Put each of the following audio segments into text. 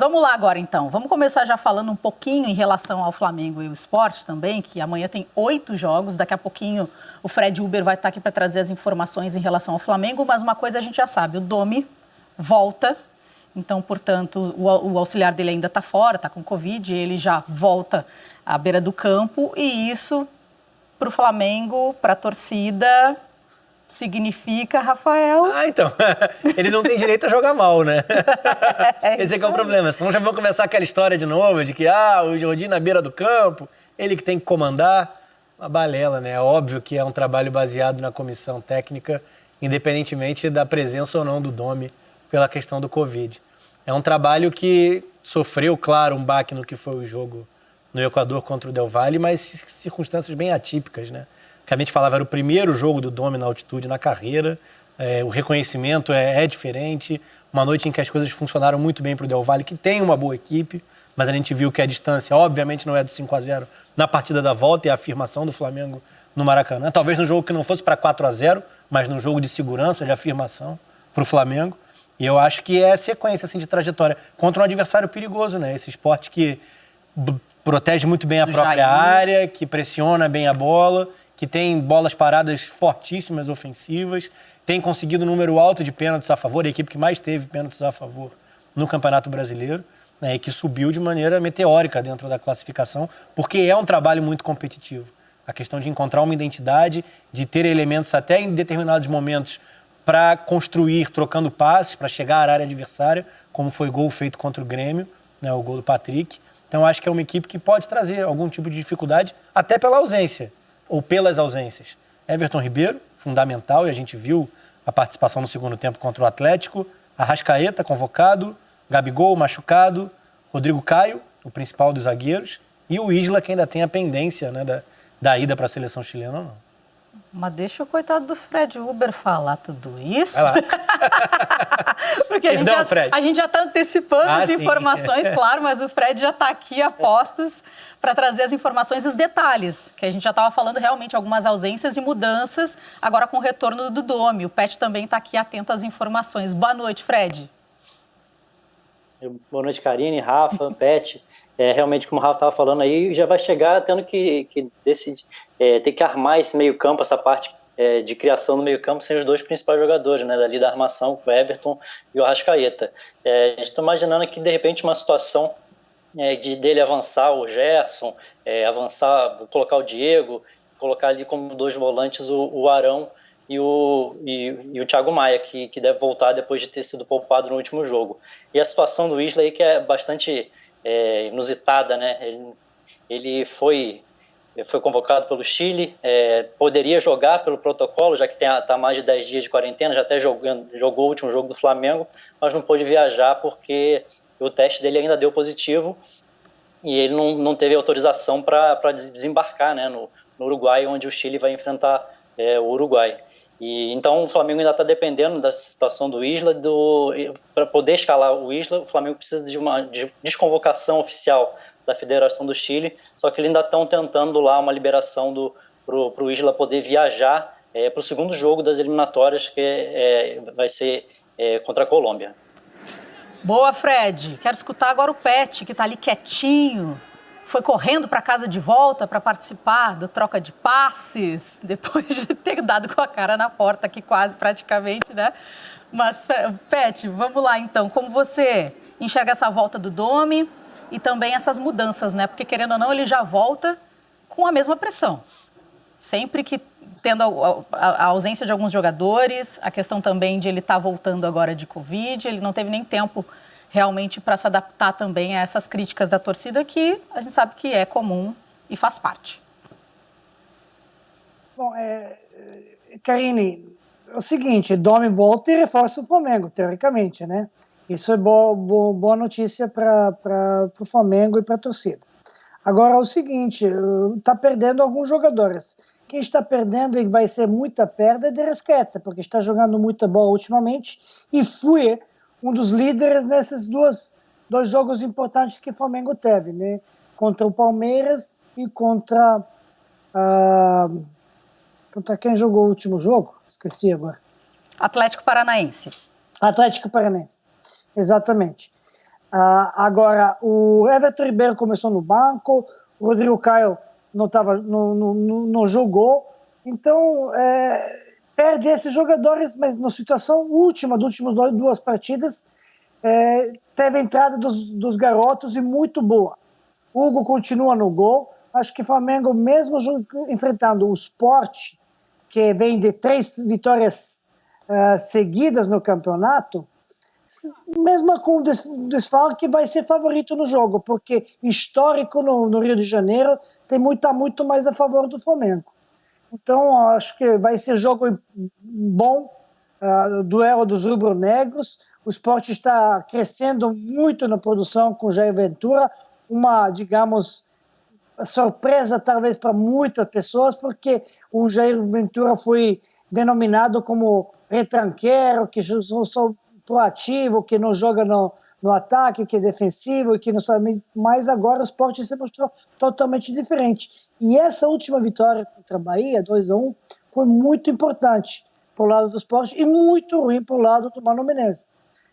Vamos lá agora, então. Vamos começar já falando um pouquinho em relação ao Flamengo e o Sport também, que amanhã tem 8 jogos. Daqui a pouquinho o Fred Uber vai estar aqui para trazer as informações em relação ao Flamengo, mas uma coisa a gente já sabe, o Domi volta. Então, portanto, o auxiliar dele ainda está fora, está com Covid, ele já volta à beira do campo. E isso, para o Flamengo, para a torcida, significa, Rafael... Então, ele não tem direito a jogar mal, né? Esse é que é o problema. Senão já vão começar aquela história de novo, de que o Jordi na beira do campo, ele que tem que comandar. Uma balela, né? É óbvio que é um trabalho baseado na comissão técnica, independentemente da presença ou não do Domi pela questão do Covid. É um trabalho que sofreu, claro, um baque no que foi o jogo no Equador contra o Del Valle, mas circunstâncias bem atípicas, né? Que a gente falava, era o primeiro jogo do Domi na altitude na carreira, o reconhecimento é diferente, uma noite em que as coisas funcionaram muito bem para o Del Valle, que tem uma boa equipe, mas a gente viu que a distância, obviamente, não é do 5-0 na partida da volta e a afirmação do Flamengo no Maracanã. Talvez no jogo que não fosse para 4-0, mas num jogo de segurança, de afirmação para o Flamengo. E eu acho que é sequência assim, de trajetória contra um adversário perigoso, né? Esse esporte que protege muito bem a própria área, que pressiona bem a bola, que tem bolas paradas fortíssimas, ofensivas, tem conseguido um número alto de pênaltis a favor, a equipe que mais teve pênaltis a favor no Campeonato Brasileiro, né? E que subiu de maneira meteórica dentro da classificação, porque é um trabalho muito competitivo. A questão de encontrar uma identidade, de ter elementos até em determinados momentos para construir, trocando passes, para chegar à área adversária, como foi gol feito contra o Grêmio, né, o gol do Patrick. Então, acho que é uma equipe que pode trazer algum tipo de dificuldade, até pela ausência, ou pelas ausências. Everton Ribeiro, fundamental, e a gente viu a participação no segundo tempo contra o Atlético. Arrascaeta, convocado. Gabigol, machucado. Rodrigo Caio, o principal dos zagueiros. E o Isla, que ainda tem a pendência, né, da ida para a seleção chilena ou não. Mas deixa o coitado do Fred Uber falar tudo isso. Porque a gente já está antecipando as informações, claro, mas o Fred já está aqui a postos para trazer as informações e os detalhes, que a gente já estava falando realmente algumas ausências e mudanças, agora com o retorno do Domi. O Pet também está aqui atento às informações. Boa noite, Fred. Boa noite, Karine, Rafa, Pet. Realmente, como o Rafa estava falando aí, já vai chegar tendo que decidir, ter que armar esse meio-campo, essa parte de criação do meio-campo, sem os dois principais jogadores, né, dali da armação, o Everton e o Arrascaeta. A gente está imaginando aqui, de repente, uma situação dele avançar o Gerson, avançar, colocar o Diego, colocar ali como dois volantes o Arão e o Thiago Maia, que deve voltar depois de ter sido poupado no último jogo. E a situação do Isla aí, que é bastante inusitada, né? Ele foi convocado pelo Chile, poderia jogar pelo protocolo, já que está mais de 10 dias de quarentena, já até jogou o último jogo do Flamengo, mas não pôde viajar porque o teste dele ainda deu positivo e ele não teve autorização para desembarcar, né, no Uruguai, onde o Chile vai enfrentar o Uruguai. E então o Flamengo ainda está dependendo da situação do Isla. Para poder escalar o Isla, o Flamengo precisa de uma desconvocação oficial da Federação do Chile, só que eles ainda estão tentando lá uma liberação para o Isla poder viajar para o segundo jogo das eliminatórias, que vai ser contra a Colômbia. Boa, Fred. Quero escutar agora o Pet, que está ali quietinho. Foi correndo para casa de volta para participar do troca de passes, depois de ter dado com a cara na porta aqui quase praticamente, né? Mas, Pet, vamos lá então. Como você enxerga essa volta do Domi e também essas mudanças, né? Porque, querendo ou não, ele já volta com a mesma pressão. Sempre que tendo a ausência de alguns jogadores, a questão também de ele estar voltando agora de Covid, ele não teve nem tempo realmente para se adaptar também a essas críticas da torcida, que a gente sabe que é comum e faz parte. Bom, Karine, é o seguinte, Domi volta e reforça o Flamengo, teoricamente, né? Isso é boa notícia para o Flamengo e para a torcida. Agora é o seguinte, está perdendo alguns jogadores. Quem está perdendo e vai ser muita perda é de Arrascaeta, porque está jogando muita bola ultimamente e foi um dos líderes nesses dois jogos importantes que o Flamengo teve, né? Contra o Palmeiras e contra quem jogou o último jogo? Esqueci agora. Atlético Paranaense. Atlético Paranaense, exatamente. Agora, o Everton Ribeiro começou no banco, o Rodrigo Caio não jogou, então perde esses jogadores, mas na situação última, das últimas duas partidas, teve a entrada dos garotos e muito boa. Hugo continua no gol. Acho que o Flamengo, mesmo enfrentando o Sport, que vem de 3 vitórias seguidas no campeonato, mesmo com desfalque, vai ser favorito no jogo, porque histórico no Rio de Janeiro tem muito mais a favor do Flamengo. Então, acho que vai ser jogo bom, duelo dos rubro-negros. O Sport está crescendo muito na produção com o Jair Ventura, uma, digamos, surpresa talvez para muitas pessoas, porque o Jair Ventura foi denominado como retranqueiro, que só proativo, que não joga no ataque, que é defensivo, que não sabe. Mas agora o Sport se mostrou totalmente diferente. E essa última vitória contra a Bahia, 2-1, foi muito importante para o lado do Sport e muito ruim para o lado do Mano Menezes.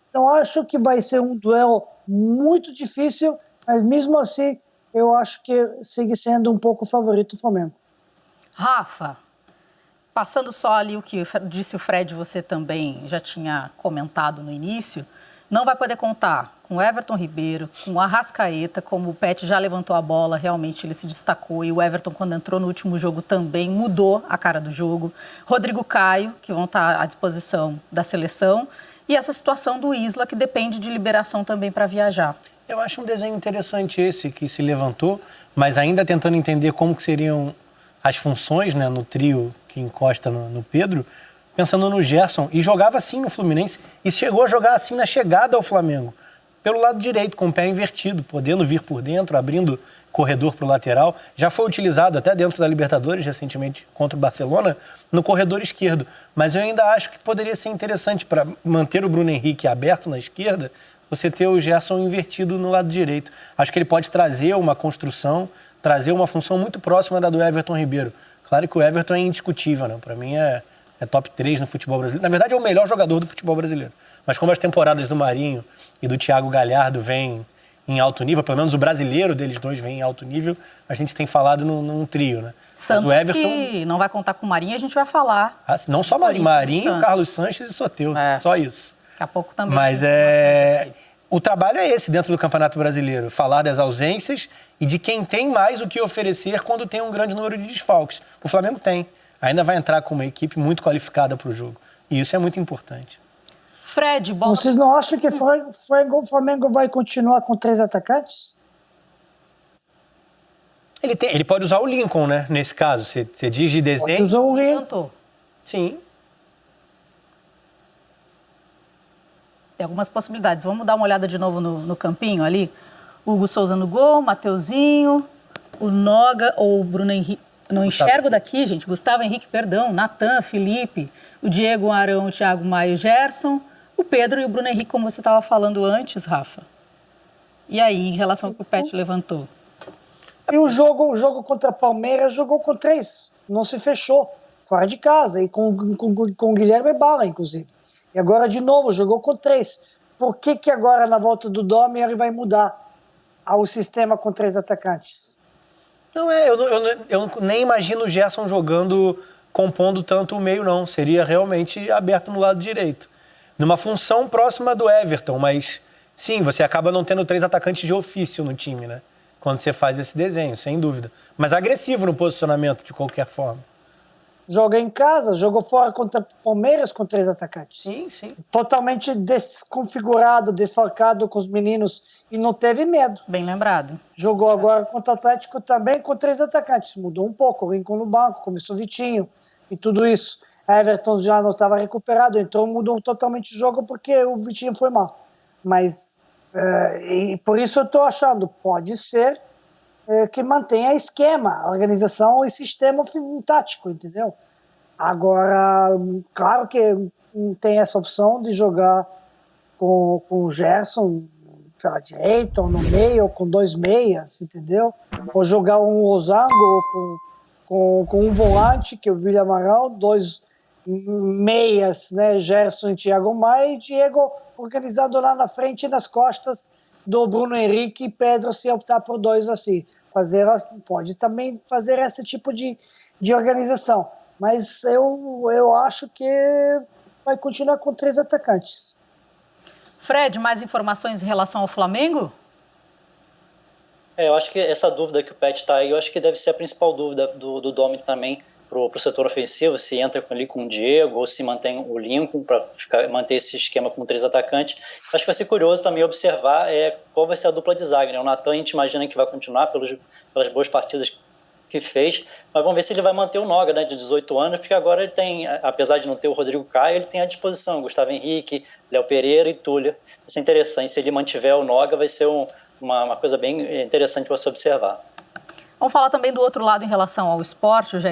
Então acho que vai ser um duelo muito difícil, mas mesmo assim eu acho que segue sendo um pouco favorito o Flamengo. Rafa, passando só ali o que disse o Fred, você também já tinha comentado no início, não vai poder contar com o Everton Ribeiro, com o Arrascaeta, como o Pet já levantou a bola, realmente ele se destacou, e o Everton, quando entrou no último jogo, também mudou a cara do jogo. Rodrigo Caio, que vão estar à disposição da seleção, e essa situação do Isla, que depende de liberação também para viajar. Eu acho um desenho interessante esse que se levantou, mas ainda tentando entender como que seriam as funções, né, no trio que encosta no Pedro, pensando no Gerson, e jogava assim no Fluminense, e chegou a jogar assim na chegada ao Flamengo, pelo lado direito, com o pé invertido, podendo vir por dentro, abrindo corredor para o lateral. Já foi utilizado até dentro da Libertadores, recentemente, contra o Barcelona, no corredor esquerdo. Mas eu ainda acho que poderia ser interessante, para manter o Bruno Henrique aberto na esquerda, você ter o Gerson invertido no lado direito. Acho que ele pode trazer uma construção, trazer uma função muito próxima da do Everton Ribeiro. Claro que o Everton é indiscutível, né? Para mim é top 3 no futebol brasileiro. Na verdade, é o melhor jogador do futebol brasileiro. Mas como as temporadas do Marinho e do Thiago Galhardo vêm em alto nível, pelo menos o brasileiro deles dois vem em alto nível, a gente tem falado num trio, né? Santos, mas o Everton, que não vai contar com o Marinho, a gente vai falar. Não só Marinho, Carlos Sanches e Soteldo, só isso. Daqui a pouco também. Mas o trabalho é esse dentro do Campeonato Brasileiro, falar das ausências e de quem tem mais o que oferecer quando tem um grande número de desfalques. O Flamengo tem. Ainda vai entrar com uma equipe muito qualificada para o jogo. E isso é muito importante. Fred, bola... Vocês não acham que o Flamengo vai continuar com 3 atacantes? Ele pode usar o Lincoln, né? Nesse caso, você diz de desenho. Pode usar o Lincoln. Sim. Tem algumas possibilidades. Vamos dar uma olhada de novo no campinho ali. Hugo Souza no gol, Mateuzinho, o Noga ou o Bruno Henrique. Não enxergo daqui, gente. Gustavo Henrique, perdão. Natan, Felipe, o Diego, o Arão, o Thiago Maia, o Gerson, o Pedro e o Bruno Henrique, como você estava falando antes, Rafa. E aí, em relação ao que o Pet levantou? E o jogo contra a Palmeiras jogou com 3. Não se fechou. Fora de casa. E com o Guilherme Bala, inclusive. E agora, de novo, jogou com 3. Por que agora, na volta do Domi, ele vai mudar o sistema com 3 atacantes? Não eu nem imagino o Gerson compondo tanto o meio, não. Seria realmente aberto no lado direito. Numa função próxima do Everton, mas sim, você acaba não tendo 3 atacantes de ofício no time, né? Quando você faz esse desenho, sem dúvida. Mas agressivo no posicionamento, de qualquer forma. Joga em casa, jogou fora contra Palmeiras com 3 atacantes. Sim, sim. Totalmente desconfigurado, desfalcado com os meninos e não teve medo. Bem lembrado. Jogou agora contra o Atlético também com 3 atacantes. Mudou um pouco, o Rincon no banco, começou o Vitinho e tudo isso. A Everton já não estava recuperado, então mudou totalmente o jogo porque o Vitinho foi mal. Mas, e por isso eu estou achando, pode ser que mantenha esquema, organização e sistema tático, entendeu? Agora, claro que tem essa opção de jogar com o Gerson pela direita, ou no meio, ou com 2 meias, entendeu? Ou jogar um losango com um volante, que é o William Amaral, 2 meias, né? Gerson e Thiago Maia, e Diego organizado lá na frente e nas costas do Bruno Henrique e Pedro se optar por dois assim. Pode também fazer esse tipo de organização. Mas eu acho que vai continuar com 3 atacantes. Fred, mais informações em relação ao Flamengo? Eu acho que essa dúvida que o Pet está aí, eu acho que deve ser a principal dúvida do Domi também para o setor ofensivo, se entra ali com o Diego ou se mantém o Lincoln para manter esse esquema com 3 atacantes. Acho que vai ser curioso também observar qual vai ser a dupla de zaga, né? O Natan a gente imagina que vai continuar pelas boas partidas que fez, mas vamos ver se ele vai manter o Noga, né, de 18 anos, porque agora ele tem, apesar de não ter o Rodrigo Caio, ele tem à disposição Gustavo Henrique, Léo Pereira e Túlio. Vai ser interessante, se ele mantiver o Noga, vai ser uma coisa bem interessante para se observar. Vamos falar também do outro lado em relação ao esporte, Jair.